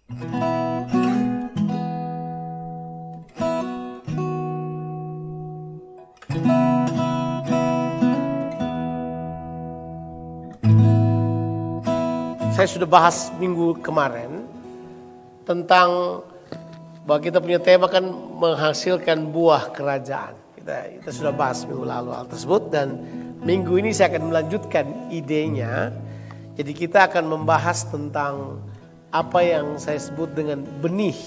Saya sudah bahas minggu kemarin tentang bahwa kita punya tema kan menghasilkan buah kerajaan. Kita sudah bahas minggu lalu hal tersebut, dan minggu ini saya akan melanjutkan idenya. Jadi kita akan membahas tentang apa yang saya sebut dengan benih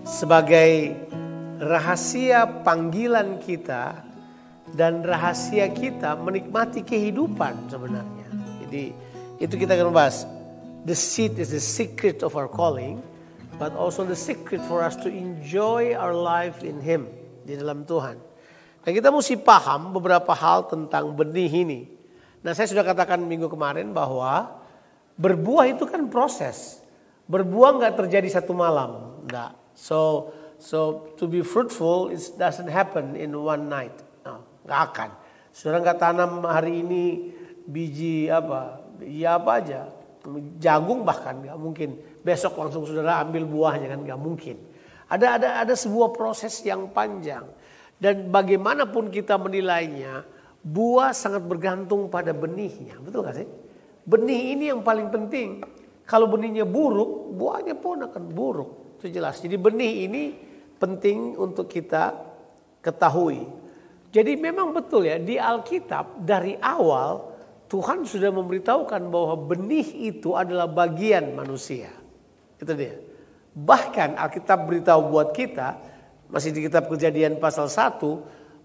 sebagai rahasia panggilan kita dan rahasia kita menikmati kehidupan sebenarnya. Jadi itu kita akan bahas. The seed is the secret of our calling, but also the secret for us to enjoy our life in Him, di dalam Tuhan. Nah, kita mesti paham beberapa hal tentang benih ini. Nah, saya sudah katakan minggu kemarin bahwa berbuah itu kan proses. Berbuah nggak terjadi satu malam, enggak. So to be fruitful, it doesn't happen in one night. No, nggak akan. Saudara nggak tanam hari ini biji apa? Ya apa aja, jagung bahkan nggak mungkin besok langsung saudara ambil buahnya, kan nggak mungkin. Ada sebuah proses yang panjang, dan bagaimanapun kita menilainya, buah sangat bergantung pada benihnya, betul nggak sih? Benih ini yang paling penting. Kalau benihnya buruk, buahnya pun akan buruk, itu jelas. Jadi benih ini penting untuk kita ketahui. Jadi memang betul ya, di Alkitab dari awal Tuhan sudah memberitahukan bahwa benih itu adalah bagian manusia. Itu dia. Bahkan Alkitab beritahu buat kita, masih di kitab Kejadian pasal 1,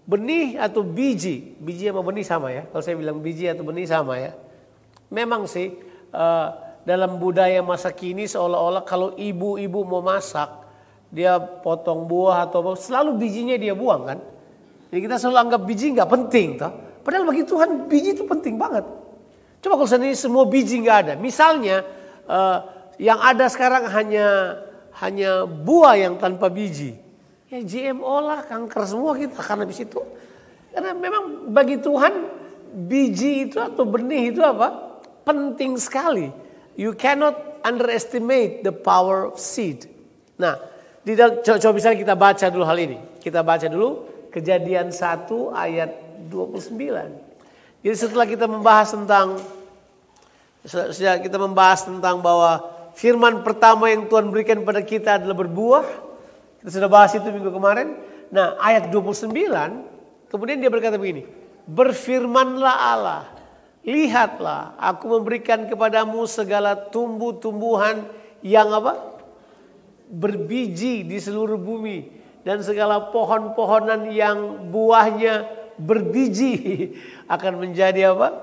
benih atau biji sama benih sama ya. Kalau saya bilang biji atau benih sama ya. Memang sih dalam budaya masa kini seolah-olah kalau ibu-ibu mau masak, dia potong buah atau apa, selalu bijinya dia buang kan. Jadi kita selalu anggap biji nggak penting toh. Padahal bagi Tuhan biji itu penting banget. Coba kalau sendiri semua biji nggak ada. Misalnya yang ada sekarang hanya buah yang tanpa biji. Ya GMO lah, kanker semua kita karena di situ. Karena memang bagi Tuhan biji itu atau benih itu apa? Penting sekali. You cannot underestimate the power of seed. Nah, coba misalnya kita baca dulu hal ini. Kita baca dulu Kejadian 1 ayat 29. Jadi setelah kita membahas tentang bahwa firman pertama yang Tuhan berikan pada kita adalah berbuah. Kita sudah bahas itu minggu kemarin. Nah, ayat 29 kemudian dia berkata begini. Berfirmanlah Allah, lihatlah aku memberikan kepadamu segala tumbuh-tumbuhan yang apa? Berbiji di seluruh bumi. Dan segala pohon-pohonan yang buahnya berbiji akan menjadi apa?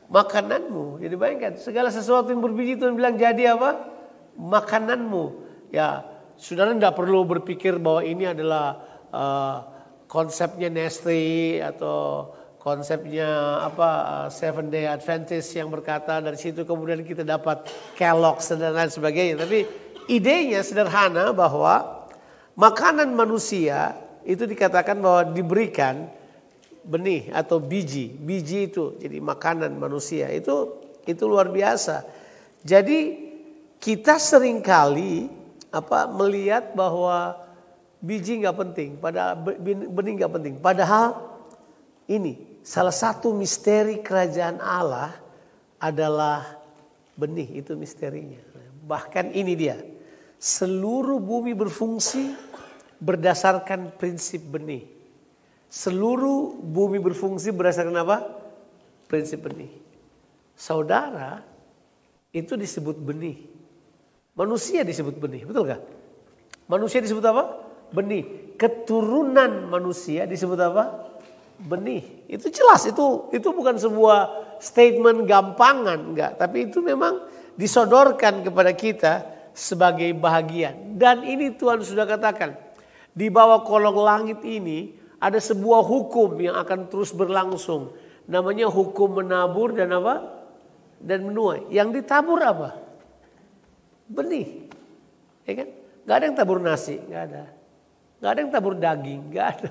Makananmu. Jadi bayangkan, segala sesuatu yang berbiji Tuhan bilang jadi apa? Makananmu. Ya, saudara tidak perlu berpikir bahwa ini adalah konsepnya Nestle atau konsepnya Seventh Day Adventist yang berkata dari situ kemudian kita dapat Kellogg's dan lain sebagainya. Tapi idenya sederhana bahwa makanan manusia itu dikatakan bahwa diberikan benih atau biji. Biji itu jadi makanan manusia. Itu luar biasa. Jadi kita seringkali melihat bahwa biji nggak penting, benih nggak penting. Padahal ini salah satu misteri kerajaan Allah adalah benih, itu misterinya. Bahkan ini dia. Seluruh bumi berfungsi berdasarkan prinsip benih. Seluruh bumi berfungsi berdasarkan apa? Prinsip benih. Saudara, itu disebut benih. Manusia disebut benih, betul gak? Manusia disebut apa? Benih. Keturunan manusia disebut apa? Benih. Itu jelas, itu bukan sebuah statement gampangan, enggak. Tapi itu memang disodorkan kepada kita sebagai bahagian. Dan ini Tuhan sudah katakan. Di bawah kolong langit ini ada sebuah hukum yang akan terus berlangsung. Namanya hukum menabur dan apa? Dan menuai. Yang ditabur apa? Benih. Ya kan? Gak ada yang tabur nasi. Gak ada. Gak ada yang tabur daging. Gak ada.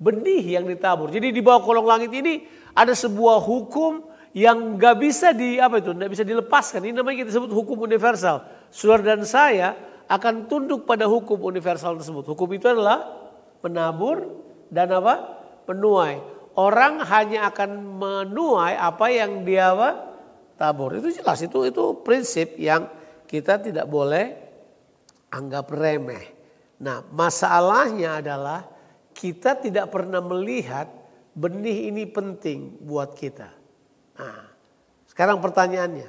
Benih yang ditabur. Jadi di bawah kolong langit ini ada sebuah hukum yang gak bisa gak bisa dilepaskan. Ini namanya kita sebut hukum universal. saudara dan saya akan tunduk pada hukum universal tersebut. Hukum itu adalah menabur dan apa? Menuai. Orang hanya akan menuai apa yang dia tabur. Itu jelas, itu prinsip yang kita tidak boleh anggap remeh. Nah, masalahnya adalah kita tidak pernah melihat benih ini penting buat kita. Nah, sekarang pertanyaannya,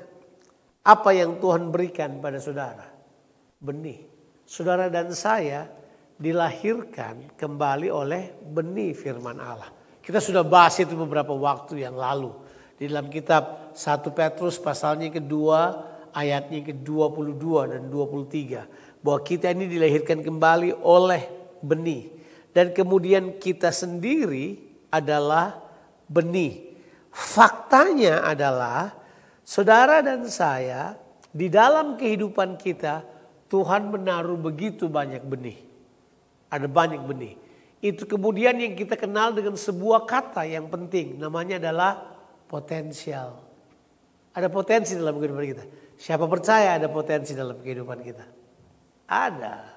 apa yang Tuhan berikan pada saudara? Benih. Saudara dan saya dilahirkan kembali oleh benih firman Allah. Kita sudah bahas itu beberapa waktu yang lalu. Di dalam kitab 1 Petrus pasalnya kedua, ayatnya ke-22 dan 23. Bahwa kita ini dilahirkan kembali oleh benih. Dan kemudian kita sendiri adalah benih. Faktanya adalah saudara dan saya di dalam kehidupan kita Tuhan menaruh begitu banyak benih. Ada banyak benih. Itu kemudian yang kita kenal dengan sebuah kata yang penting. Namanya adalah potensial. Ada potensi dalam kehidupan kita. Siapa percaya ada potensi dalam kehidupan kita? Ada.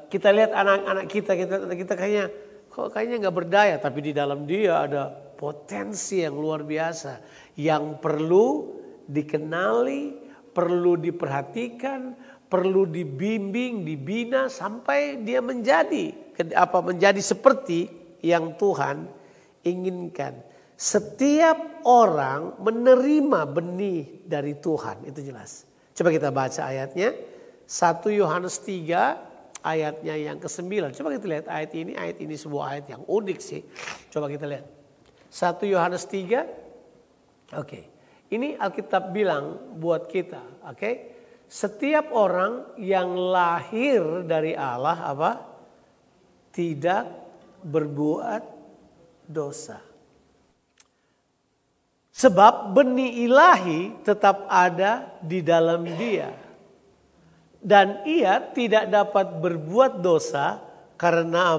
Kita lihat anak-anak kita kayaknya nggak berdaya. Tapi di dalam dia ada potensi yang luar biasa. Yang perlu dikenali, perlu diperhatikan, perlu dibimbing, dibina sampai dia menjadi seperti yang Tuhan inginkan. Setiap orang menerima benih dari Tuhan, itu jelas. Coba kita baca ayatnya. 1 Yohanes 3 ayatnya yang ke-9. Coba kita lihat ayat ini sebuah ayat yang unik sih. Coba kita lihat. 1 Yohanes 3. Oke. Ini Alkitab bilang buat kita, oke? Setiap orang yang lahir dari Allah tidak berbuat dosa. Sebab benih ilahi tetap ada di dalam dia. Dan ia tidak dapat berbuat dosa karena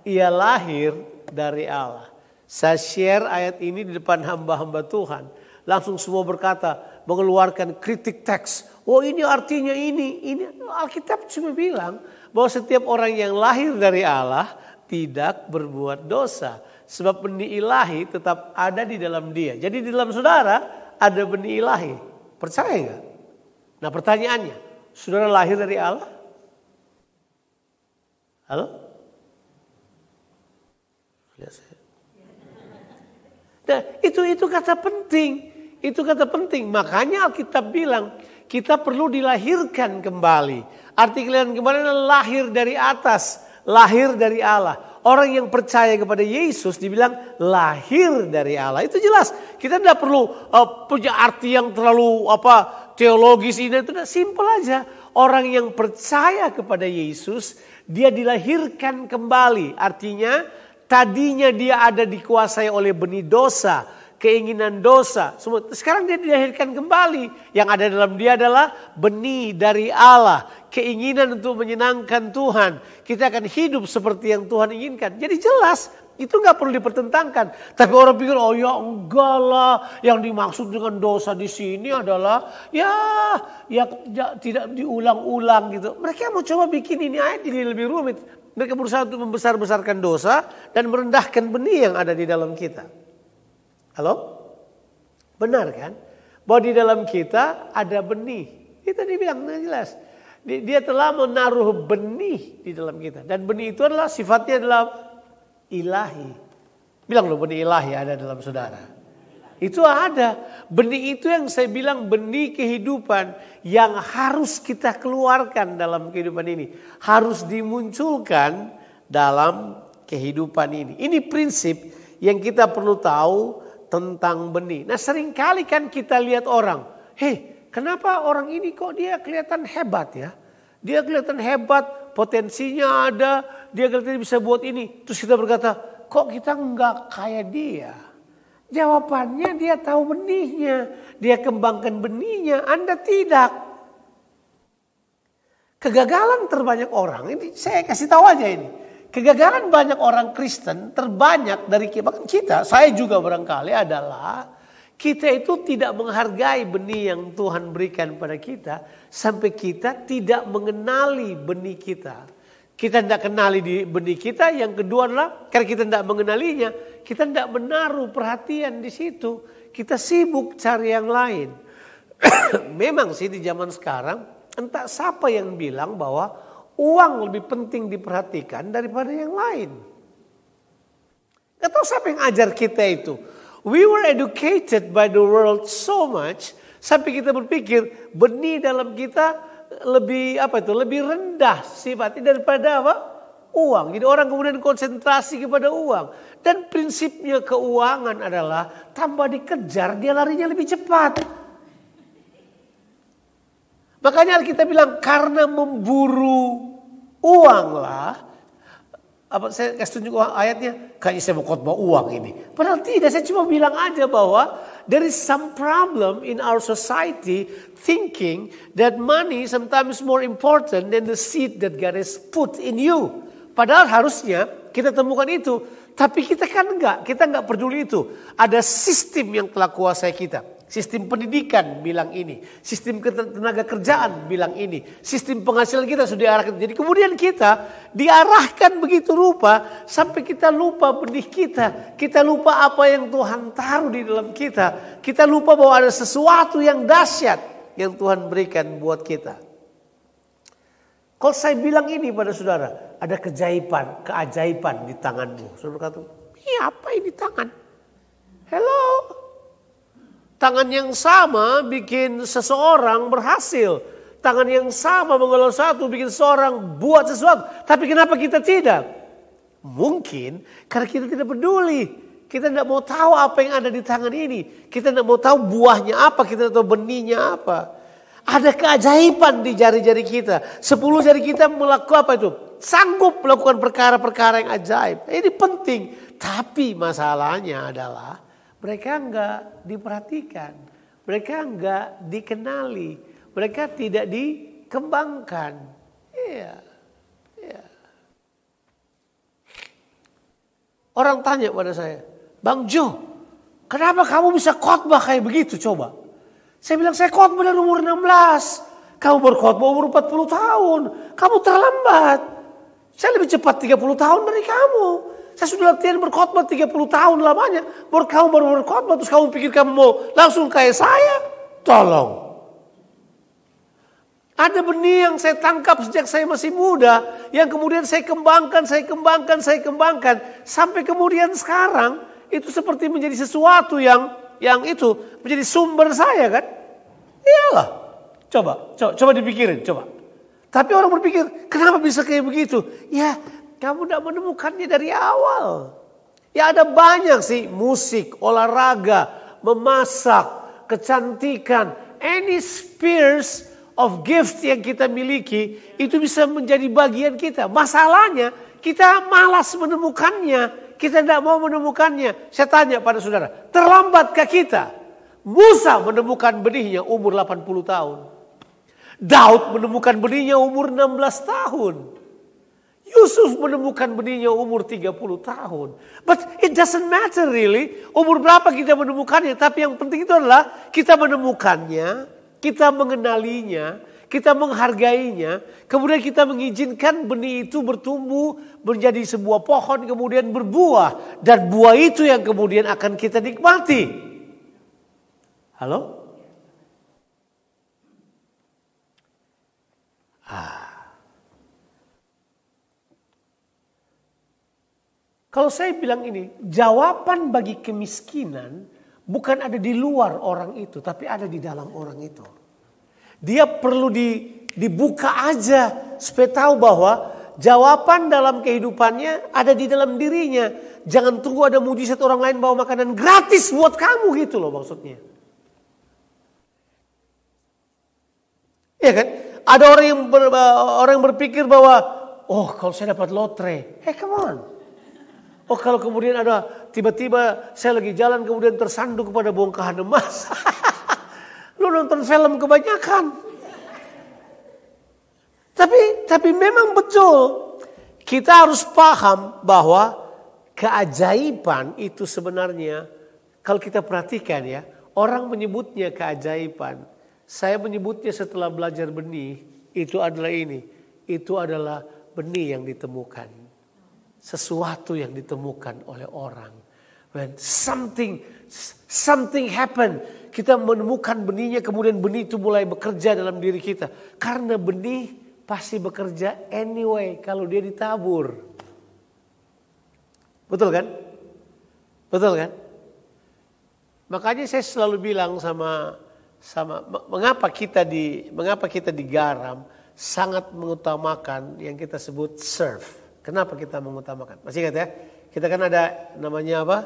ia lahir dari Allah. Saya share ayat ini di depan hamba-hamba Tuhan. Langsung semua berkata, mengeluarkan kritik teks. Oh, ini artinya ini. Alkitab cuma bilang bahwa setiap orang yang lahir dari Allah tidak berbuat dosa. Sebab benih ilahi tetap ada di dalam dia. Jadi di dalam saudara ada benih ilahi. Percaya nggak? Nah pertanyaannya, saudara lahir dari Allah? Halo? Nah, itu kata penting. Itu kata penting. Makanya Alkitab bilang kita perlu dilahirkan kembali. Arti kelihatan kembali adalah lahir dari atas, lahir dari Allah. Orang yang percaya kepada Yesus dibilang lahir dari Allah. Itu jelas. Kita tidak perlu punya arti yang terlalu teologis ini. Itu simpel aja. Orang yang percaya kepada Yesus, dia dilahirkan kembali. Artinya tadinya dia ada dikuasai oleh benih dosa, keinginan dosa. Sekarang dia dilahirkan kembali. Yang ada dalam dia adalah benih dari Allah. Keinginan untuk menyenangkan Tuhan. Kita akan hidup seperti yang Tuhan inginkan. Jadi jelas, itu gak perlu dipertentangkan. Tapi orang pikir, oh ya enggak lah. Yang dimaksud dengan dosa di sini adalah ya tidak diulang-ulang gitu. Mereka mau coba bikin ini ayat jadi lebih rumit. Mereka berusaha untuk membesar-besarkan dosa dan merendahkan benih yang ada di dalam kita. Halo? Benar kan? Bahwa di dalam kita ada benih. Itu dibilang jelas. Dia telah menaruh benih di dalam kita. Dan benih itu adalah sifatnya adalah ilahi. Bilang loh benih ilahi ada dalam saudara. Itu ada. Benih itu yang saya bilang benih kehidupan yang harus kita keluarkan dalam kehidupan ini. Harus dimunculkan dalam kehidupan ini. Ini prinsip yang kita perlu tahu tentang benih. Nah seringkali kan kita lihat orang. Kenapa orang ini kok dia kelihatan hebat ya? Dia kelihatan hebat, potensinya ada, dia kelihatan bisa buat ini. Terus kita berkata, kok kita enggak kayak dia? Jawabannya dia tahu benihnya, dia kembangkan benihnya, Anda tidak. Kegagalan terbanyak orang, ini saya kasih tahu aja ini. Kegagalan banyak orang Kristen terbanyak dari kita, saya juga barangkali adalah Kita itu tidak menghargai benih yang Tuhan berikan pada kita sampai kita tidak mengenali benih kita. Kita tidak kenali di benih kita. Yang kedua adalah karena kita tidak mengenalinya, kita tidak menaruh perhatian di situ. Kita sibuk cari yang lain. Memang sih di zaman sekarang entah siapa yang bilang bahwa uang lebih penting diperhatikan daripada yang lain. Gak tahu siapa yang ajar kita itu. We were educated by the world so much sampai kita berpikir benih dalam kita lebih lebih rendah sifatnya daripada uang. Jadi orang kemudian konsentrasi kepada uang. Dan prinsipnya keuangan adalah tambah dikejar dia larinya lebih cepat. Makanya kita bilang karena memburu uanglah. Saya kasih tunjuk ayatnya, kayaknya saya mau khotbah uang ini. Padahal tidak, saya cuma bilang aja bahwa there is some problem in our society thinking that money sometimes more important than the seed that God has put in you. Padahal harusnya kita temukan itu, tapi kita kan kita enggak peduli itu. Ada sistem yang telah kuasai kita. Sistem pendidikan bilang ini, sistem tenaga kerjaan bilang ini, sistem penghasilan kita sudah diarahkan. Jadi kemudian kita diarahkan begitu rupa sampai kita lupa benih kita lupa apa yang Tuhan taruh di dalam kita lupa bahwa ada sesuatu yang dahsyat yang Tuhan berikan buat kita. Kalau saya bilang ini pada saudara, ada keajaiban di tanganmu. Saudara kata, apa ini tangan? Hello? Tangan yang sama bikin seseorang berhasil. Tangan yang sama mengelola satu bikin seseorang buat sesuatu. Tapi kenapa kita tidak? Mungkin karena kita tidak peduli. Kita tidak mau tahu apa yang ada di tangan ini. Kita tidak mau tahu buahnya apa. Kita tidak tahu benihnya apa. Ada keajaiban di jari-jari kita. 10 jari kita melakukan apa itu? Sanggup melakukan perkara-perkara yang ajaib. Ini penting. Tapi masalahnya adalah mereka enggak diperhatikan. Mereka enggak dikenali. Mereka tidak dikembangkan. Iya. Orang tanya pada saya, Bang Jo, kenapa kamu bisa khotbah kayak begitu coba? Saya bilang, saya khotbah dari umur 16. Kamu berkhotbah umur 40 tahun. Kamu terlambat. Saya lebih cepat 30 tahun dari kamu. Saya sudah latihan berkhotbah 30 tahun lamanya. Kamu baru berkhotbah terus kamu pikir kamu mau langsung kayak saya? Tolong. Ada benih yang saya tangkap sejak saya masih muda. Yang kemudian saya kembangkan. Sampai kemudian sekarang itu seperti menjadi sesuatu yang itu menjadi sumber saya kan. Iyalah. Coba dipikirin. Tapi orang berpikir, kenapa bisa kayak begitu? Ya, kamu tidak menemukannya dari awal. Ya ada banyak sih, musik, olahraga, memasak, kecantikan. Any spheres of gift yang kita miliki, itu bisa menjadi bagian kita. Masalahnya, kita malas menemukannya. Kita tidak mau menemukannya. Saya tanya pada saudara, terlambatkah kita? Musa menemukan benihnya umur 80 tahun. Daud menemukan benihnya umur 16 tahun. Yusuf menemukan benihnya umur 30 tahun. But it doesn't matter really. Umur berapa kita menemukannya. Tapi yang penting itu adalah kita menemukannya. Kita mengenalinya. Kita menghargainya. Kemudian kita mengizinkan benih itu bertumbuh. Menjadi sebuah pohon. Kemudian berbuah. Dan buah itu yang kemudian akan kita nikmati. Halo? Kalau saya bilang ini, jawaban bagi kemiskinan bukan ada di luar orang itu, tapi ada di dalam orang itu. Dia perlu dibuka aja supaya tahu bahwa jawaban dalam kehidupannya ada di dalam dirinya. Jangan tunggu ada mujizat orang lain bawa makanan gratis buat kamu gitu loh maksudnya. Iya kan? Ada orang yang berpikir bahwa, oh kalau saya dapat lotre, hey come on. Oh kalau kemudian ada tiba-tiba saya lagi jalan kemudian tersandung kepada bongkahan emas. Lu nonton film kebanyakan. Tapi memang betul. Kita harus paham bahwa keajaiban itu sebenarnya kalau kita perhatikan ya. Orang menyebutnya keajaiban. Saya menyebutnya setelah belajar benih, itu adalah ini. Itu adalah benih yang ditemukan. Sesuatu yang ditemukan oleh orang. When something happen, kita menemukan benihnya, kemudian benih itu mulai bekerja dalam diri kita. Karena benih pasti bekerja anyway kalau dia ditabur. Betul kan? Betul kan? Makanya saya selalu bilang sama mengapa kita digaram sangat mengutamakan yang kita sebut serve. Kenapa kita mengutamakan? Masih ingat ya? Kita kan ada namanya apa?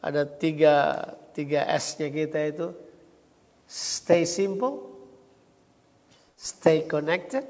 Ada tiga S-nya kita itu. Stay simple, stay connected,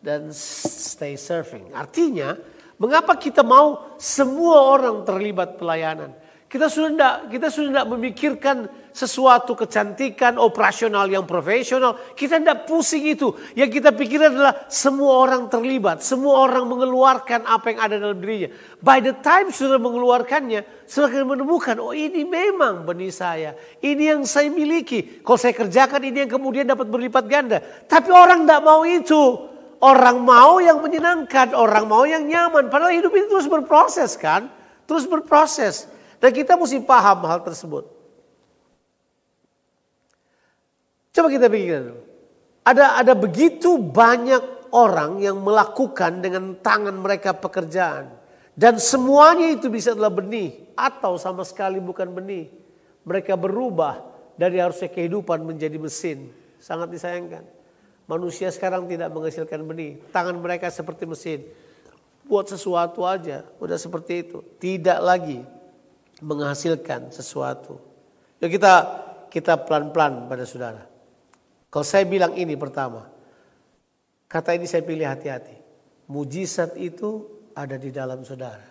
dan stay serving. Artinya, mengapa kita mau semua orang terlibat pelayanan? Kita sudah tidak memikirkan sesuatu kecantikan operasional yang profesional. Kita tidak pusing itu. Yang kita pikirkan adalah semua orang terlibat. Semua orang mengeluarkan apa yang ada dalam dirinya. By the time sudah mengeluarkannya, sudah menemukan, oh ini memang benih saya. Ini yang saya miliki. Kalau saya kerjakan ini yang kemudian dapat berlipat ganda. Tapi orang tidak mau itu. Orang mau yang menyenangkan. Orang mau yang nyaman. Padahal hidup itu terus berproses kan. Terus berproses. Dan kita mesti paham hal tersebut. Coba kita pikirkan dulu. Ada begitu banyak orang yang melakukan dengan tangan mereka pekerjaan. Dan semuanya itu bisa adalah benih. Atau sama sekali bukan benih. Mereka berubah dari harusnya kehidupan menjadi mesin. Sangat disayangkan. Manusia sekarang tidak menghasilkan benih. Tangan mereka seperti mesin. Buat sesuatu aja. Udah seperti itu. Tidak lagi menghasilkan sesuatu. Ya kita pelan-pelan pada saudara. Kalau saya bilang ini pertama, kata ini saya pilih hati-hati. Mujizat itu ada di dalam saudara.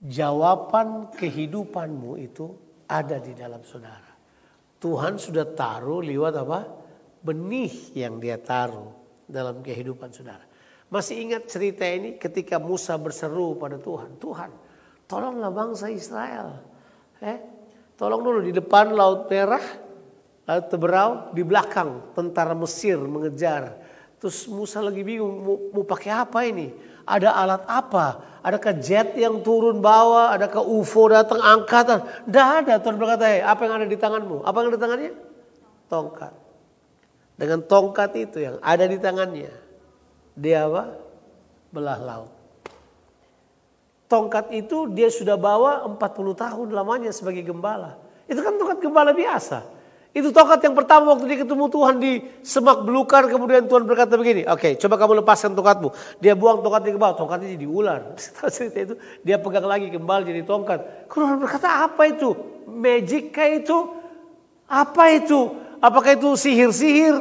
Jawaban kehidupanmu itu ada di dalam saudara. Tuhan sudah taruh lewat apa? Benih yang dia taruh dalam kehidupan saudara. Masih ingat cerita ini ketika Musa berseru pada Tuhan. Tuhan, tolonglah bangsa Israel. Tolong dulu di depan Laut Merah, Laut Teberau, di belakang tentara Mesir mengejar. Terus Musa lagi bingung mau pakai apa ini? Ada alat apa? Adakah jet yang turun bawa? Adakah UFO datang angkatan? Tidak ada. Tuhan berkata, apa yang ada di tanganmu? Apa yang ada di tangannya? Tongkat. Dengan tongkat itu yang ada di tangannya, dia apa? Belah laut. Tongkat itu dia sudah bawa 40 tahun lamanya sebagai gembala. Itu kan tongkat gembala biasa. Itu tongkat yang pertama waktu dia ketemu Tuhan di semak belukar. Kemudian Tuhan berkata begini. Oke, coba kamu lepaskan tongkatmu. Dia buang tongkatnya ke bawah. Tongkatnya jadi ular. Itu dia pegang lagi kembali jadi tongkat. Tuhan berkata apa itu? Magic kayak itu? Apa itu? Apakah itu sihir-sihir?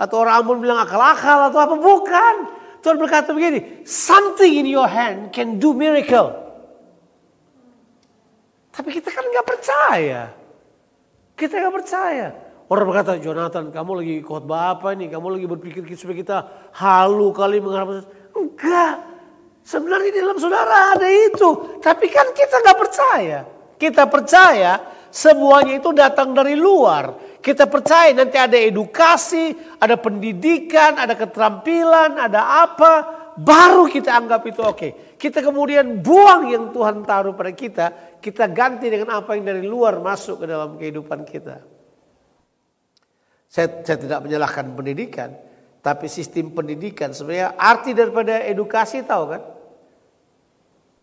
Atau orang Ambon bilang akal-akal atau apa? Bukan. Tuhan berkata begini, something in your hand can do miracle. Tapi kita kan nggak percaya. Kita nggak percaya. Orang berkata, Jonathan, kamu lagi khotbah apa nih? Kamu lagi berpikir supaya kita halu kali mengharapkan. Enggak. Sebenarnya di dalam saudara ada itu. Tapi kan kita nggak percaya. Kita percaya semuanya itu datang dari luar. Kita percaya nanti ada edukasi, ada pendidikan, ada keterampilan, ada apa. Baru kita anggap itu oke. Kita kemudian buang yang Tuhan taruh pada kita. Kita ganti dengan apa yang dari luar masuk ke dalam kehidupan kita. Saya tidak menyalahkan pendidikan. Tapi sistem pendidikan sebenarnya arti daripada edukasi tahu kan?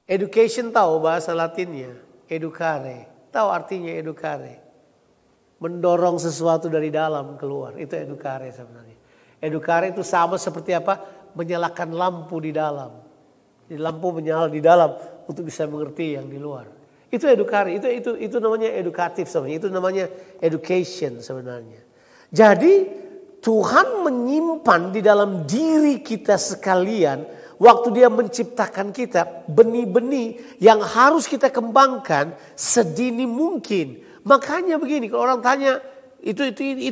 Education tahu bahasa latinnya. Educare. Tahu artinya educare. Mendorong sesuatu dari dalam keluar. Itu educare sebenarnya. Educare itu sama seperti apa? Menyalakan lampu di dalam. Jadi lampu menyala di dalam untuk bisa mengerti yang di luar. Itu educare. Itu namanya edukatif sebenarnya. Itu namanya education sebenarnya. Jadi Tuhan menyimpan di dalam diri kita sekalian. Waktu dia menciptakan kita. Benih-benih yang harus kita kembangkan sedini mungkin. Makanya begini, kalau orang tanya itu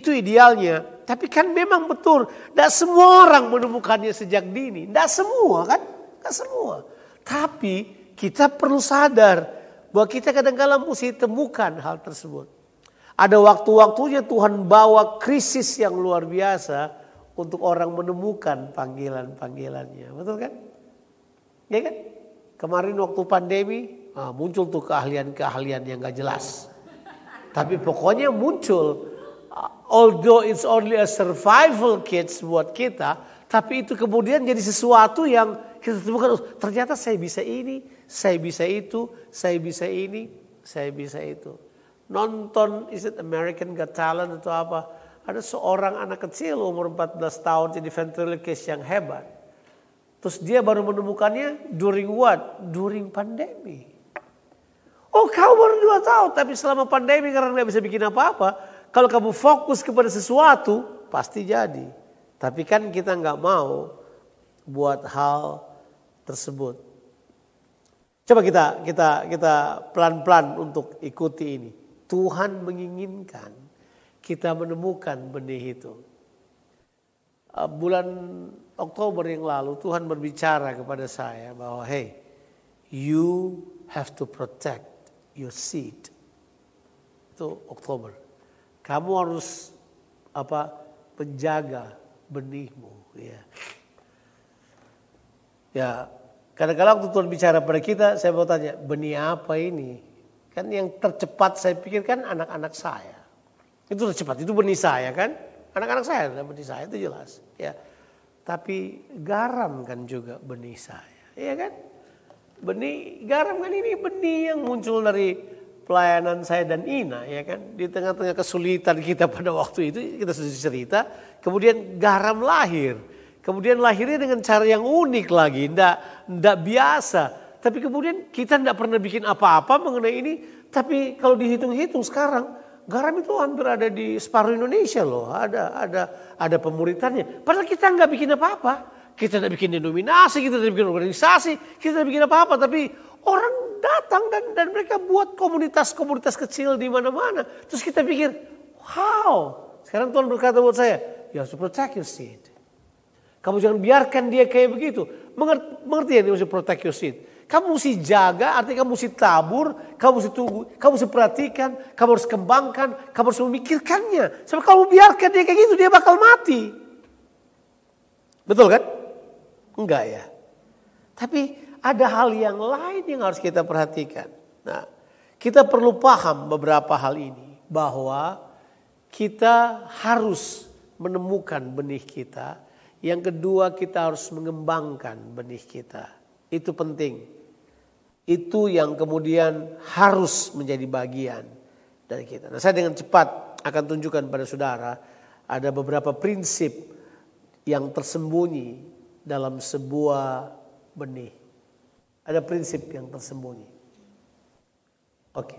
idealnya. Tapi kan memang betul, tidak semua orang menemukannya sejak dini. Tidak semua kan, tidak semua. Tapi kita perlu sadar bahwa kita kadang-kadang mesti temukan hal tersebut. Ada waktu-waktunya Tuhan bawa krisis yang luar biasa untuk orang menemukan panggilan-panggilannya. Betul kan? Ya kan? Kemarin waktu pandemi muncul tuh keahlian-keahlian yang gak jelas. Tapi pokoknya muncul. Although it's only a survival kit buat kita. Tapi itu kemudian jadi sesuatu yang kita temukan. Ternyata saya bisa ini, saya bisa itu, saya bisa ini, saya bisa itu. Nonton is it American Got Talent atau apa. Ada seorang anak kecil umur 14 tahun jadi ventriloquist yang hebat. Terus dia baru menemukannya during what? During pandemi. Oh kau baru 2 tahun tapi selama pandemi karena gak bisa bikin apa-apa. Kalau kamu fokus kepada sesuatu pasti jadi. Tapi kan kita gak mau buat hal tersebut. Coba kita pelan-pelan untuk ikuti ini. Tuhan menginginkan kita menemukan benih itu. Bulan Oktober yang lalu Tuhan berbicara kepada saya bahwa hey, you have to protect your seed. Itu Oktober. Kamu harus menjaga benihmu. Ya, kadang-kadang waktu Tuhan bicara pada kita, saya mau tanya, benih apa ini? Kan yang tercepat saya pikir kan anak-anak saya. Itu tercepat, itu benih saya kan. Anak-anak saya adalah benih saya, itu jelas. Ya. Tapi garam kan juga benih saya. Iya kan? Garam kan ini benih yang muncul dari pelayanan saya dan Ina. Ya kan? Di tengah-tengah kesulitan kita pada waktu itu, kita sudah cerita. Kemudian garam lahir. Kemudian lahirnya dengan cara yang unik lagi. Tidak biasa. Tapi kemudian kita tidak pernah bikin apa-apa mengenai ini. Tapi kalau dihitung-hitung sekarang, garam itu hampir ada di separuh Indonesia loh. Ada pemuritannya. Padahal kita nggak bikin apa-apa. Kita tidak bikin denominasi, kita tidak bikin organisasi, kita tidak bikin apa-apa. Tapi orang datang dan mereka buat komunitas-komunitas kecil di mana-mana. Terus kita pikir, wow. Sekarang Tuhan berkata buat saya, you have to protect your seed. Kamu jangan biarkan dia kayak begitu. Mengerti ya dia mesti protect your seed. Kamu mesti jaga, artinya kamu mesti tabur, kamu mesti tunggu, kamu mesti perhatikan, kamu harus kembangkan, kamu harus memikirkannya. Sebab kalau biarkan dia kayak gitu, dia bakal mati. Betul kan? Enggak ya. Tapi ada hal yang lain yang harus kita perhatikan. Nah, kita perlu paham beberapa hal ini. Bahwa kita harus menemukan benih kita. Yang kedua, kita harus mengembangkan benih kita. Itu penting. Itu yang kemudian harus menjadi bagian dari kita. Nah, saya dengan cepat akan tunjukkan pada saudara ada beberapa prinsip yang tersembunyi dalam sebuah benih. Ada prinsip yang tersembunyi. Oke.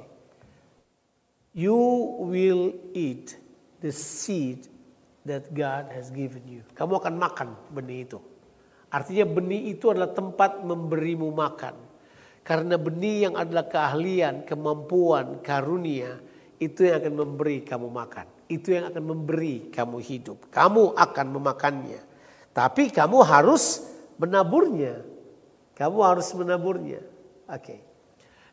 You will eat the seed that God has given you. Kamu akan makan benih itu. Artinya benih itu adalah tempat memberimu makan. Karena benih yang adalah keahlian, kemampuan, karunia, itu yang akan memberi kamu makan. Itu yang akan memberi kamu hidup. Kamu akan memakannya. Tapi kamu harus menaburnya. Kamu harus menaburnya. Oke.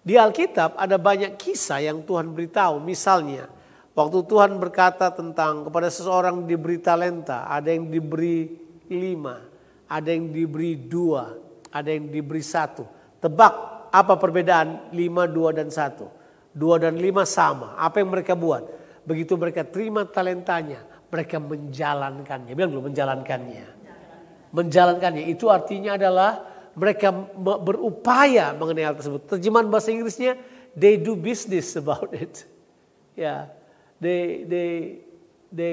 Di Alkitab ada banyak kisah yang Tuhan beritahu. Misalnya, waktu Tuhan berkata tentang kepada seseorang diberi talenta, ada yang diberi 5, ada yang diberi 2, ada yang diberi 1. Tebak apa perbedaan 5, 2, dan 1? 2 dan 5 sama. Apa yang mereka buat? Begitu mereka terima talentanya, mereka menjalankannya. Bilang dulu menjalankannya. Menjalankannya itu artinya adalah mereka berupaya mengenai hal tersebut. Terjemahan bahasa Inggrisnya, they do business about it. Ya, they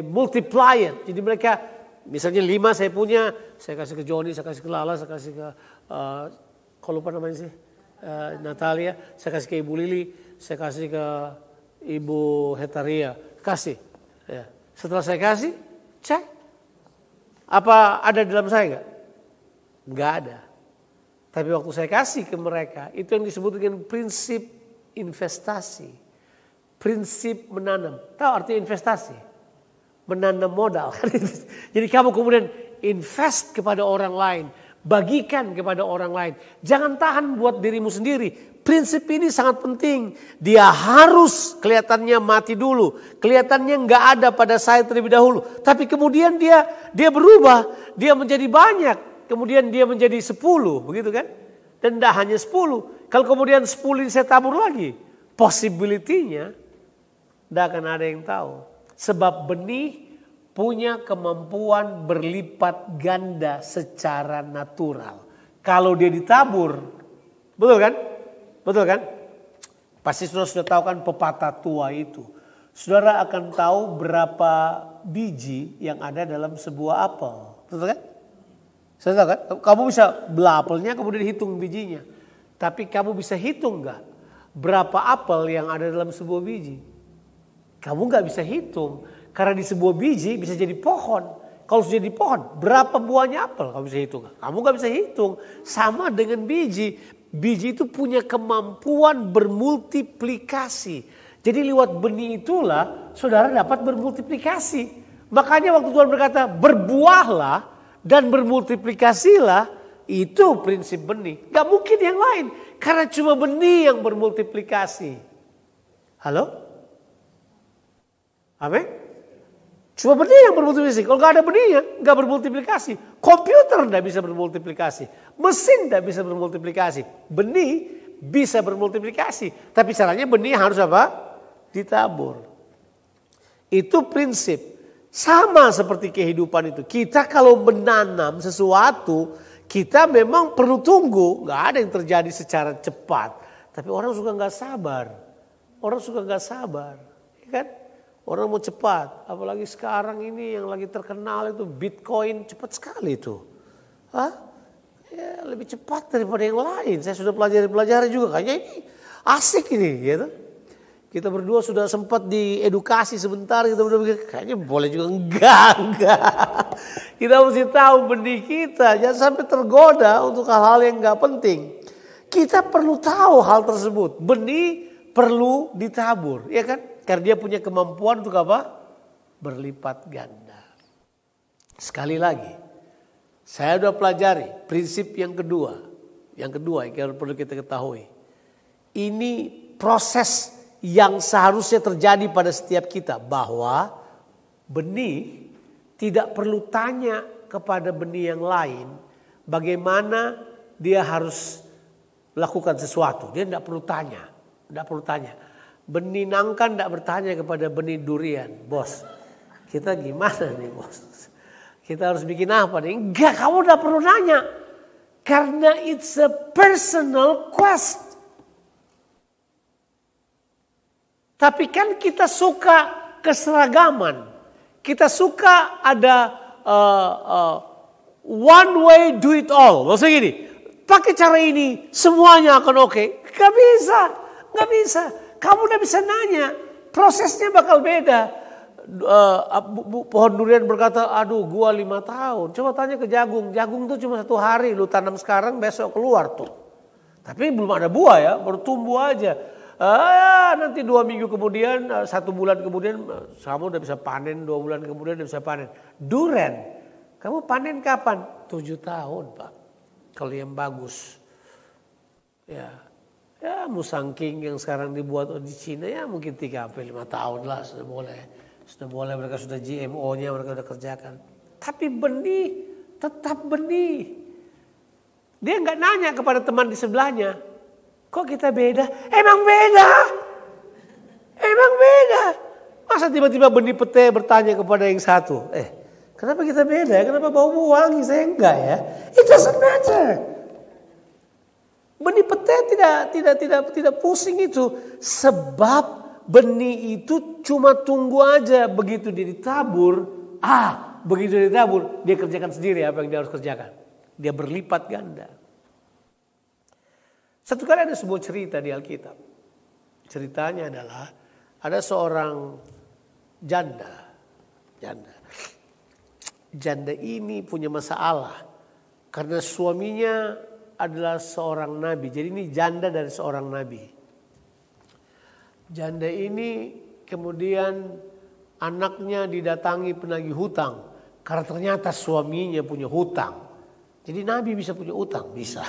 multiply it. Jadi mereka, misalnya 5 saya punya, saya kasih ke Joni, saya kasih ke Lala, saya kasih ke, kalau lupa namanya sih, Natalia, saya kasih ke Ibu Lili, saya kasih ke Ibu Hetaria, kasih. Ya. Setelah saya kasih, cek. Apa ada di dalam saya enggak? Enggak ada. Tapi waktu saya kasih ke mereka, itu yang disebut dengan prinsip investasi. Prinsip menanam. Tahu artinya investasi? Menanam modal. Jadi kamu kemudian invest kepada orang lain. Bagikan kepada orang lain. Jangan tahan buat dirimu sendiri. prinsip ini sangat penting. Dia harus kelihatannya mati dulu. Kelihatannya nggak ada pada saya terlebih dahulu. Tapi kemudian dia berubah. Dia menjadi banyak. Kemudian dia menjadi 10. Begitu kan? Dan tidak hanya 10. Kalau kemudian 10 ini saya tabur lagi. Possibility-nya tidak akan ada yang tahu. Sebab benih punya kemampuan berlipat ganda secara natural. Kalau dia ditabur, betul kan? Betul kan? Pasti saudara sudah tahu kan pepatah tua itu. Saudara akan tahu berapa biji yang ada dalam sebuah apel. Betul kan? Saudara tahu kan? Kamu bisa belah apelnya kemudian hitung bijinya. Tapi kamu bisa hitung nggak berapa apel yang ada dalam sebuah biji? Kamu nggak bisa hitung. Karena di sebuah biji bisa jadi pohon. Kalau sudah jadi pohon, berapa buahnya apel kamu bisa hitung? Kamu gak bisa hitung. Sama dengan biji. Biji itu punya kemampuan bermultiplikasi. Jadi lewat benih itulah saudara dapat bermultiplikasi. Makanya waktu Tuhan berkata berbuahlah dan bermultiplikasilah. Itu prinsip benih. Gak mungkin yang lain. Karena cuma benih yang bermultiplikasi. Halo? Amin? Cuma benih yang bermultiplikasi. Kalau nggak ada benihnya, nggak bermultiplikasi. Komputer nggak bisa bermultiplikasi. Mesin nggak bisa bermultiplikasi. Benih bisa bermultiplikasi. Tapi caranya benih harus apa? Ditabur. Itu prinsip. Sama seperti kehidupan itu. Kita kalau menanam sesuatu, kita memang perlu tunggu. Nggak ada yang terjadi secara cepat. Tapi orang suka nggak sabar. Orang suka nggak sabar. Ya kan? Orang mau cepat, apalagi sekarang ini yang lagi terkenal itu Bitcoin, cepat sekali itu. Ya, lebih cepat daripada yang lain. Saya sudah pelajari juga, kayaknya ini asik ini, gitu. Kita berdua sudah sempat diedukasi sebentar, kita berdua pikir kayaknya boleh juga, enggak. Kita mesti tahu benih kita, jangan sampai tergoda untuk hal-hal yang enggak penting. Kita perlu tahu hal tersebut, benih perlu ditabur, ya kan? Karena dia punya kemampuan untuk apa? Berlipat ganda. Sekali lagi, saya sudah pelajari prinsip yang kedua. Yang kedua yang perlu kita ketahui. Ini proses yang seharusnya terjadi pada setiap kita. Bahwa benih tidak perlu tanya kepada benih yang lain. Bagaimana dia harus melakukan sesuatu. Dia tidak perlu tanya. Tidak perlu tanya. Benih nangka tidak bertanya kepada benih durian. Bos, kita gimana nih bos? Kita harus bikin apa nih? Enggak, kamu tidak perlu nanya. Karena it's a personal quest. Tapi kan kita suka keseragaman. Kita suka ada one way do it all. Maksudnya gini, pakai cara ini semuanya akan oke. Gak bisa, gak bisa. Kamu udah bisa nanya, prosesnya bakal beda. Pohon durian berkata, aduh gua 5 tahun. Coba tanya ke jagung, jagung tuh cuma 1 hari. Lu tanam sekarang besok keluar tuh. Tapi belum ada buah ya, baru tumbuh aja. Nanti 2 minggu kemudian, 1 bulan kemudian, kamu udah bisa panen, 2 bulan kemudian udah bisa panen. Durian, kamu panen kapan? 7 tahun Pak, kalau yang bagus. Ya Musang King yang sekarang dibuat di Cina ya mungkin 3-5 tahun lah sudah boleh mereka sudah GMO-nya mereka sudah kerjakan. Tapi benih tetap benih. Dia nggak nanya kepada teman di sebelahnya, kok kita beda? Emang beda. Masa tiba-tiba benih pete bertanya kepada yang satu, kenapa kita beda? Kenapa bau wangi? Saya enggak ya. It doesn't matter. Benih pete tidak pusing itu. Sebab benih itu cuma tunggu aja. Begitu dia ditabur. Begitu dia ditabur. Dia kerjakan sendiri apa yang dia harus kerjakan. Dia berlipat ganda. Satu kali ada sebuah cerita di Alkitab. Ceritanya adalah ada seorang janda. Janda ini punya masalah. Karena suaminya adalah seorang nabi. Jadi ini janda dari seorang nabi. Janda ini kemudian anaknya didatangi penagih hutang. Karena ternyata suaminya punya hutang. Jadi nabi bisa punya hutang? Bisa.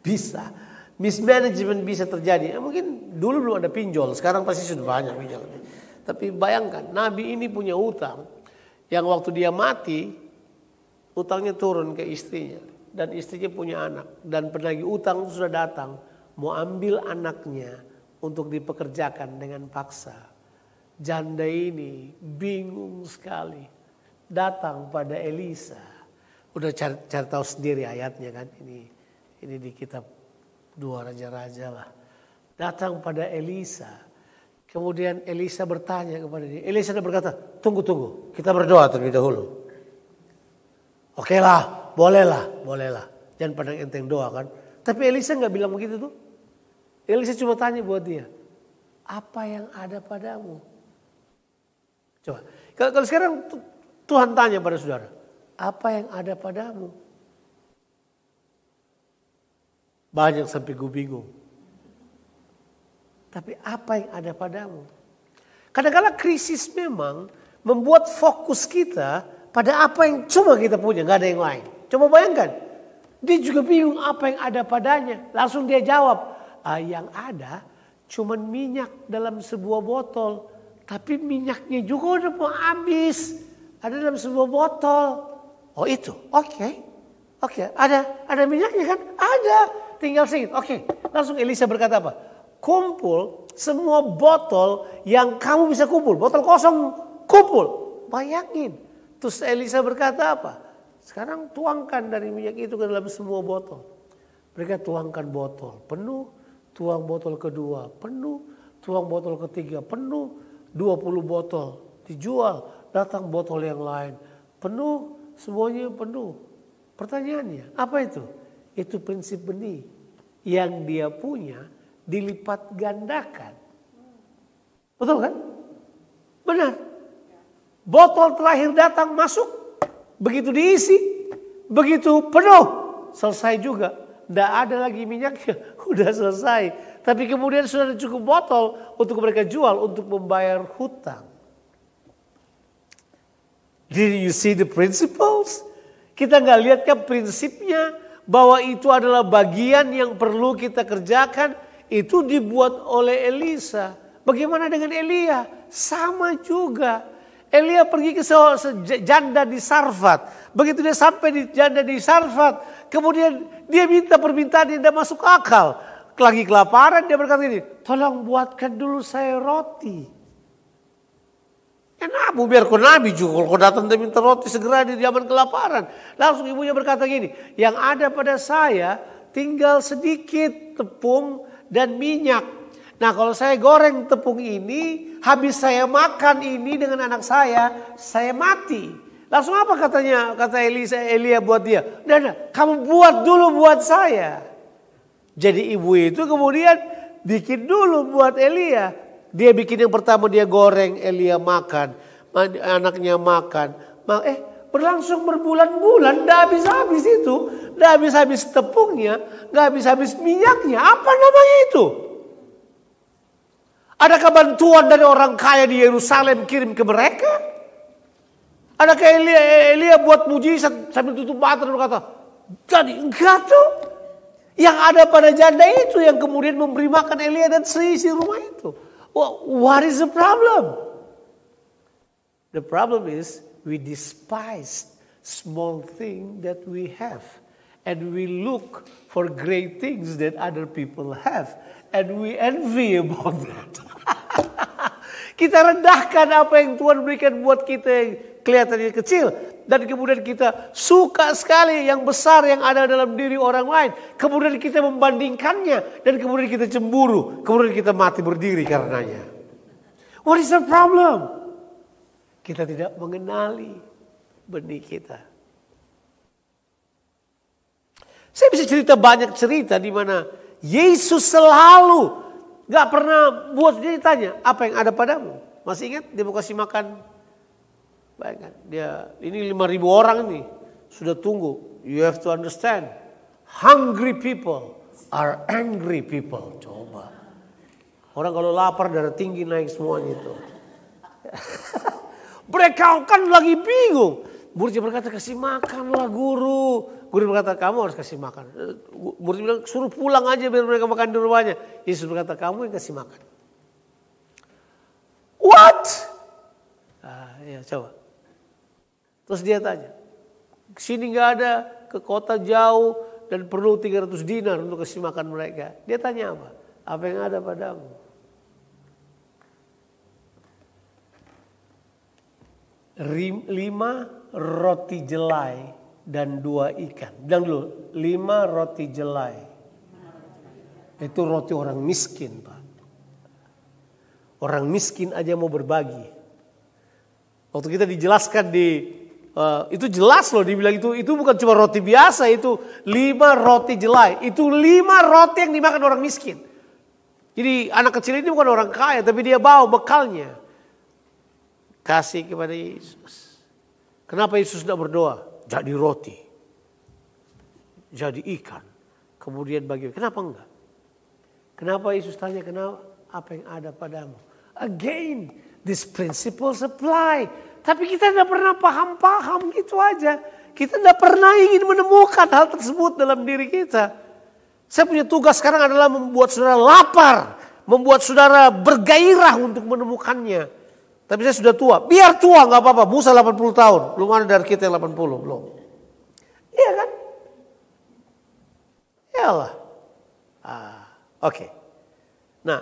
Bisa. mismanagement bisa terjadi. Mungkin dulu belum ada pinjol, sekarang pasti sudah banyak pinjol. Tapi bayangkan, Nabi ini punya utang yang waktu dia mati, utangnya turun ke istrinya. Dan istrinya punya anak. Dan penagih utang sudah datang, mau ambil anaknya untuk dipekerjakan dengan paksa. Janda ini bingung sekali, datang pada Elisa. Udah cari tahu sendiri ayatnya kan, ini di kitab 2 Raja-Raja lah. Datang pada Elisa. Kemudian Elisa bertanya kepada dia. Elisa berkata, tunggu, kita berdoa terlebih dahulu. Oke lah, bolehlah. Jangan pandang enteng doa kan. Tapi Elisa nggak bilang begitu tuh. Elisa cuma tanya buat dia, apa yang ada padamu? Coba, kalau sekarang Tuhan tanya pada saudara, apa yang ada padamu? Banyak sampai gue bingung. Tapi apa yang ada padamu? Kadang-kadang krisis memang membuat fokus kita pada apa yang cuma kita punya, gak ada yang lain. Coba bayangkan, dia juga bingung apa yang ada padanya. Langsung dia jawab, yang ada cuma minyak dalam sebuah botol. Tapi minyaknya juga udah mau habis. Ada dalam sebuah botol. Oh itu, oke. Ada minyaknya kan? Ada. Tinggal sedikit. Oke. Langsung Elisa berkata apa? Kumpul semua botol yang kamu bisa kumpul. Botol kosong kumpul. Bayangin. Terus Elisa berkata apa? Sekarang tuangkan dari minyak itu ke dalam semua botol. Mereka tuangkan botol penuh. Tuang botol kedua penuh. Tuang botol ketiga penuh. 20 botol dijual. Datang botol yang lain. Penuh. Semuanya penuh. Pertanyaannya, apa itu? Itu prinsip benih. Yang dia punya dilipat gandakan. Betul kan? Benar. Botol terakhir datang masuk. Begitu diisi. Begitu penuh. Selesai juga. Tidak ada lagi minyaknya. Udah selesai. Tapi kemudian sudah cukup botol untuk mereka jual. Untuk membayar hutang. Did you see the principles? Kita nggak lihat kan prinsipnya. Bahwa itu adalah bagian yang perlu kita kerjakan. Itu dibuat oleh Elisa. Bagaimana dengan Elia? Sama juga. Elia pergi ke janda di Sarfat. Begitu dia sampai di janda di Sarfat. Kemudian dia minta permintaan yang tidak masuk akal. Lagi kelaparan dia berkata ini. Tolong buatkan dulu saya roti. Kenapa biar kau nabi juga. Kalau kau datang dan minta roti segera di zaman kelaparan. Langsung ibunya berkata gini. Yang ada pada saya tinggal sedikit tepung dan minyak. Nah kalau saya goreng tepung ini, habis saya makan ini dengan anak saya mati. Langsung apa kata Elia buat dia? Nah, kamu buat dulu buat saya. Jadi ibu itu kemudian bikin dulu buat Elia. Dia bikin yang pertama dia goreng, Elia makan. Anaknya makan. Berlangsung berbulan-bulan, tidak habis-habis itu. Tidak habis-habis tepungnya, tidak habis-habis minyaknya. Apa namanya itu? Adakah bantuan dari orang kaya di Yerusalem kirim ke mereka? Adakah Elia buat mujizat sambil tutup mata dan berkata, jadi enggak tuh. Yang ada pada janda itu yang kemudian memberi makan Elia dan seisi rumah itu. What is the problem? The problem is we despise small thing that we have. And we look for great things that other people have. And we envy about that. Kita rendahkan apa yang Tuhan berikan buat kita yang kelihatannya kecil. Dan kemudian kita suka sekali yang besar yang ada dalam diri orang lain. Kemudian kita membandingkannya. Dan kemudian kita cemburu. Kemudian kita mati berdiri karenanya. What is the problem? Kita tidak mengenali benih kita. Saya bisa cerita banyak cerita di mana Yesus selalu gak pernah buat dia tanya apa yang ada padamu. Masih ingat dia mau kasih makan? Bayangkan dia ini 5.000 orang ini sudah tunggu. You have to understand, hungry people are angry people. Coba orang kalau lapar darah tinggi naik semuanya itu. Mereka kan lagi bingung. Muridnya berkata, kasih makanlah guru. Guru berkata, kamu harus kasih makan. Muridnya bilang, suruh pulang aja biar mereka makan di rumahnya. Yesus berkata, kamu yang kasih makan. What? Ya coba. Terus dia tanya, sini nggak ada, ke kota jauh dan perlu 300 dinar untuk kasih makan mereka. Dia tanya apa? Apa yang ada padamu? Lima roti jelai dan 2 ikan. Bilang dulu, 5 roti jelai. Itu roti orang miskin, Pak. Orang miskin aja mau berbagi. Waktu kita dijelaskan itu jelas loh, dibilang itu bukan cuma roti biasa, itu 5 roti jelai. Itu 5 roti yang dimakan orang miskin. Jadi anak kecil ini bukan orang kaya, tapi dia bawa bekalnya. Kasih kepada Yesus. Kenapa Yesus tidak berdoa? Jadi roti. Jadi ikan. Kemudian bagi. Kenapa enggak? Kenapa Yesus tanya, kenapa? Apa yang ada padamu? Again, this principle apply. Tapi kita tidak pernah paham gitu aja. Kita tidak pernah ingin menemukan hal tersebut dalam diri kita. Saya punya tugas sekarang adalah membuat saudara lapar. Membuat saudara bergairah untuk menemukannya. Tapi saya sudah tua. Biar tua gak apa-apa. Musa 80 tahun. Belum ada dari kita yang 80. Belum. Iya kan? Iyalah. Oke. Nah.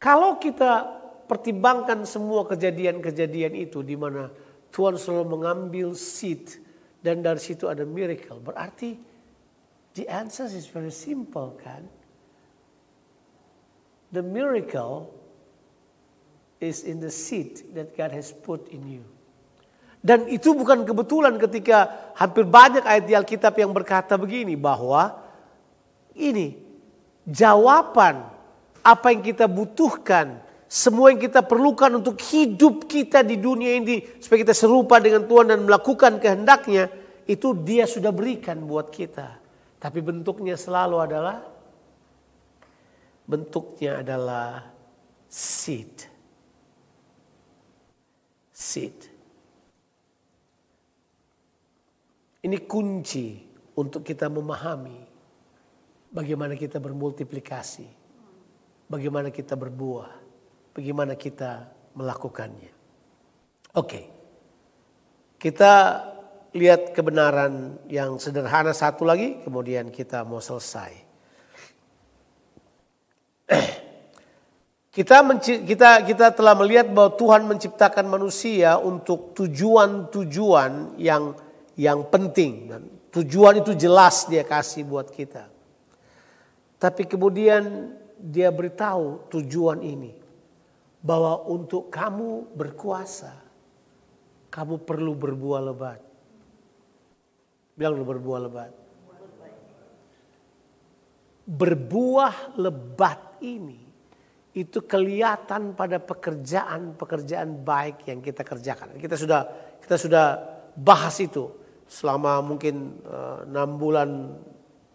Kalau kita pertimbangkan semua kejadian-kejadian itu di mana Tuhan selalu mengambil seed dan dari situ ada miracle. Berarti the answer is very simple kan? The miracle is in the seed that God has put in you. Dan itu bukan kebetulan ketika hampir banyak ayat di Alkitab yang berkata begini bahwa ini jawaban apa yang kita butuhkan, semua yang kita perlukan untuk hidup kita di dunia ini supaya kita serupa dengan Tuhan dan melakukan kehendaknya, itu Dia sudah berikan buat kita. Tapi bentuknya selalu adalah seed. Seed. Ini kunci untuk kita memahami bagaimana kita bermultiplikasi. Bagaimana kita berbuah, bagaimana kita melakukannya. Oke, kita lihat kebenaran yang sederhana satu lagi, kemudian kita mau selesai. Kita telah melihat bahwa Tuhan menciptakan manusia untuk tujuan-tujuan yang penting. Dan tujuan itu jelas Dia kasih buat kita. Tapi kemudian Dia beritahu tujuan ini. Bahwa untuk kamu berkuasa. Kamu perlu berbuah lebat. Bilang lu berbuah lebat. Berbuah lebat ini. Itu kelihatan pada pekerjaan baik yang kita kerjakan. Kita sudah bahas itu. Selama mungkin 6 bulan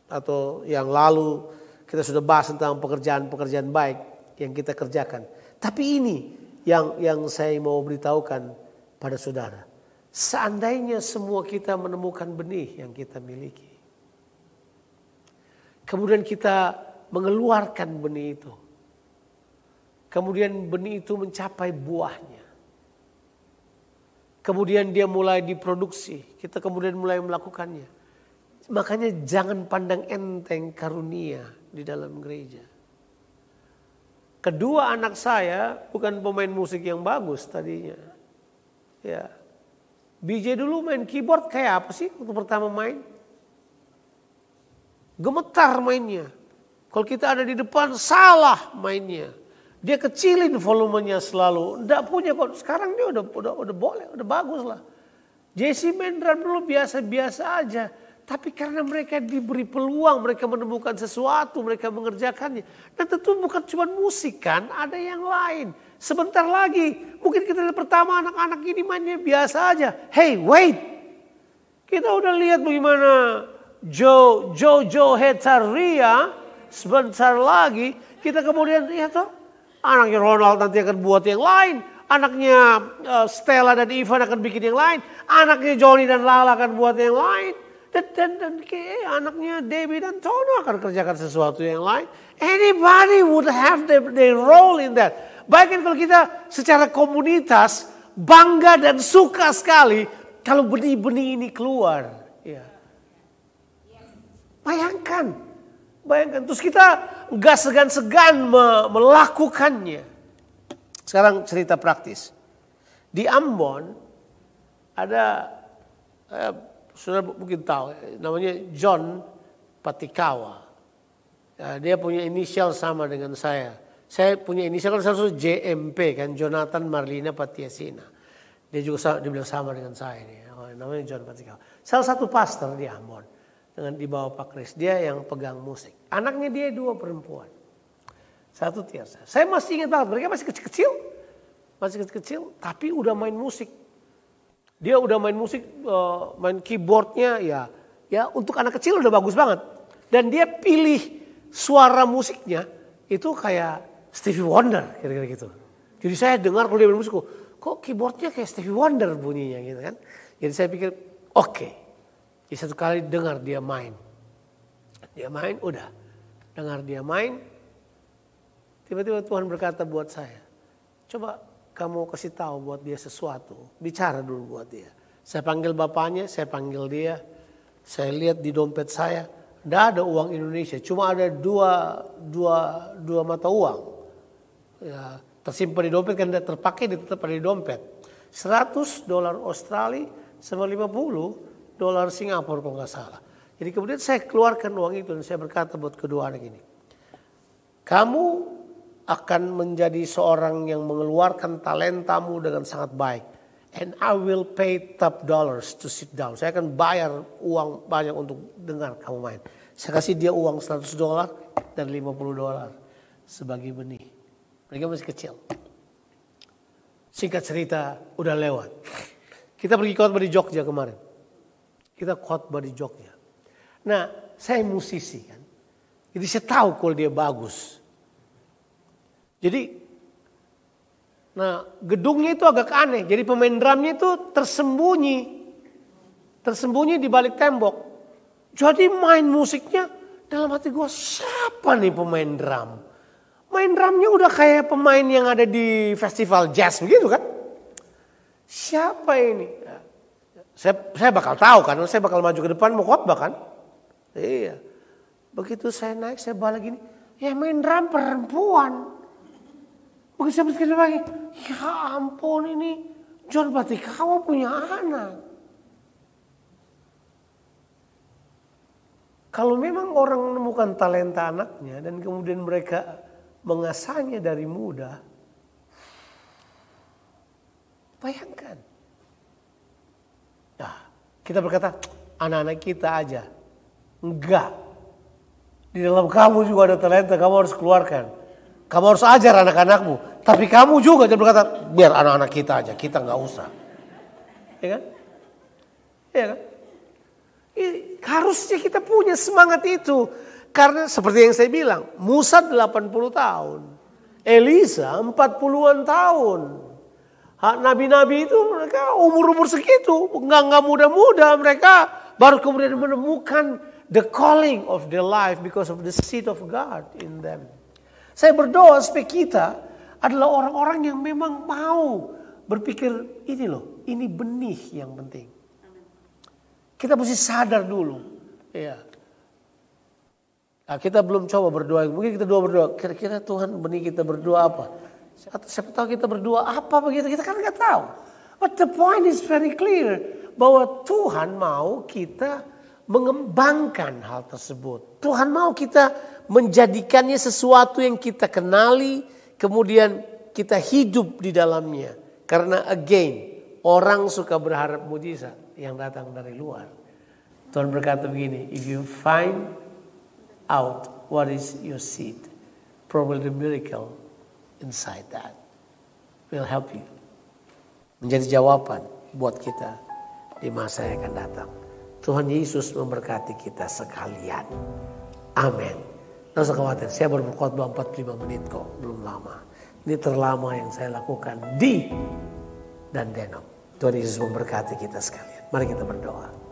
atau yang lalu. Kita sudah bahas tentang pekerjaan baik yang kita kerjakan. Tapi ini yang saya mau beritahukan pada saudara. Seandainya semua kita menemukan benih yang kita miliki. Kemudian kita mengeluarkan benih itu. Kemudian benih itu mencapai buahnya. Kemudian dia mulai diproduksi. Kita kemudian mulai melakukannya. Makanya jangan pandang enteng karunia di dalam gereja. Kedua anak saya bukan pemain musik yang bagus tadinya. Ya. BJ dulu main keyboard kayak apa sih waktu pertama main? Gemetar mainnya. Kalau kita ada di depan salah mainnya. Dia kecilin volumenya selalu. Nggak punya kok. Sekarang dia udah boleh, udah bagus lah. Jesse main drum dulu biasa-biasa aja. Tapi karena mereka diberi peluang, mereka menemukan sesuatu, mereka mengerjakannya. Dan tentu bukan cuma musik kan, ada yang lain. Sebentar lagi, mungkin kita lihat pertama anak-anak ini mainnya biasa aja. Hey, wait. Kita udah lihat bagaimana Joe Hetaria. Sebentar lagi, kita kemudian lihat tuh. Anaknya Ronald nanti akan buat yang lain. Anaknya Stella dan Ivan akan bikin yang lain. Anaknya Johnny dan Lala akan buat yang lain. Dan anaknya Debbie dan Tono akan kerjakan sesuatu yang lain. Anybody would have their role in that. Bahkan kalau kita secara komunitas bangga dan suka sekali kalau benih-benih ini keluar. Ya. Bayangkan. Terus kita gak segan-segan melakukannya. Sekarang cerita praktis. Di Ambon ada, sudah mungkin tahu, namanya John Patikawa. Dia punya inisial sama dengan saya. Saya punya inisial kan satu JMP kan, Jonathan Marlina Patiasina. Dia juga dibilang sama dengan saya nih. Namanya John Patikawa. Salah satu pastor di Ambon dengan di bawah Pak Kris. Dia yang pegang musik. Anaknya dia 2 perempuan. Satu Tirsa. Saya masih ingat banget, mereka masih kecil-kecil. Masih kecil-kecil, tapi udah main musik. Dia udah main musik, main keyboardnya ya untuk anak kecil udah bagus banget. Dan dia pilih suara musiknya itu kayak Stevie Wonder, kira-kira gitu. Jadi saya dengar kalau dia main musik, kok keyboardnya kayak Stevie Wonder bunyinya gitu kan. Jadi saya pikir, oke. Jadi satu kali dengar dia main. Dia main, udah. Dengar dia main. Tiba-tiba Tuhan berkata buat saya, coba kamu kasih tahu buat dia sesuatu, bicara dulu buat dia. Saya panggil bapaknya, saya panggil dia, saya lihat di dompet saya, tidak ada uang Indonesia, cuma ada dua mata uang. Ya, tersimpan di dompet kan tidak terpakai, tetap ada di dompet. $100 Australia sama $50 Singapura kalau nggak salah. Jadi kemudian saya keluarkan uang itu dan saya berkata buat kedua anak ini, kamu akan menjadi seorang yang mengeluarkan talentamu dengan sangat baik. And I will pay top dollars to sit down. Saya akan bayar uang banyak untuk dengar kamu main. Saya kasih dia uang $100 dan $50 sebagai benih. Mereka masih kecil. Singkat cerita, udah lewat. Kita pergi khotbah di Jogja kemarin. Kita khotbah di Jogja. Nah, saya musisi kan. Jadi saya tahu kalau dia bagus. Jadi, nah gedungnya itu agak aneh. Jadi pemain drumnya itu tersembunyi di balik tembok. Jadi main musiknya dalam hati gue, siapa nih pemain drum? Main drumnya udah kayak pemain yang ada di festival jazz begitu kan? Siapa ini? Saya bakal tahu kan, saya bakal maju ke depan mau khotbah kan? Iya. Begitu saya naik, saya balik gini, ya main drum perempuan. Begitu saya berpikir lagi, ya ampun ini John Patikawa punya anak. Kalau memang orang menemukan talenta anaknya dan kemudian mereka mengasahnya dari muda, bayangkan. Nah, kita berkata, anak-anak kita aja. Enggak. Di dalam kamu juga ada talenta, kamu harus keluarkan. Kamu harus ajar anak-anakmu. Tapi kamu juga jangan berkata, biar anak-anak kita aja, kita nggak usah. Ya kan? Ya kan? Harusnya kita punya semangat itu. Karena seperti yang saya bilang, Musa 80 tahun. Elisa 40-an tahun. Nabi-nabi itu mereka umur-umur segitu. Nggak muda-muda. Mereka baru kemudian menemukan the calling of their life because of the seed of God in them. Saya berdoa supaya kita adalah orang-orang yang memang mau berpikir ini loh, ini benih yang penting. Kita mesti sadar dulu. Ya. Nah, kita belum coba berdoa, mungkin kita berdoa, kira-kira Tuhan benih kita berdoa apa? Atau siapa tahu kita berdoa apa begitu, kita kan nggak tahu. But the point is very clear, bahwa Tuhan mau kita mengembangkan hal tersebut. Tuhan mau kita menjadikannya sesuatu yang kita kenali, kemudian kita hidup di dalamnya. Karena again, orang suka berharap mujizat yang datang dari luar. Tuhan berkata begini, if you find out what is your seed, probably the miracle inside that will help you. Menjadi jawaban buat kita di masa yang akan datang. Tuhan Yesus memberkati kita sekalian. Amin. Tidak usah khawatir, saya baru berkhotbah 45 menit kok, belum lama. Ini terlama yang saya lakukan di dan Denok. Tuhan Yesus memberkati kita sekalian. Mari kita berdoa.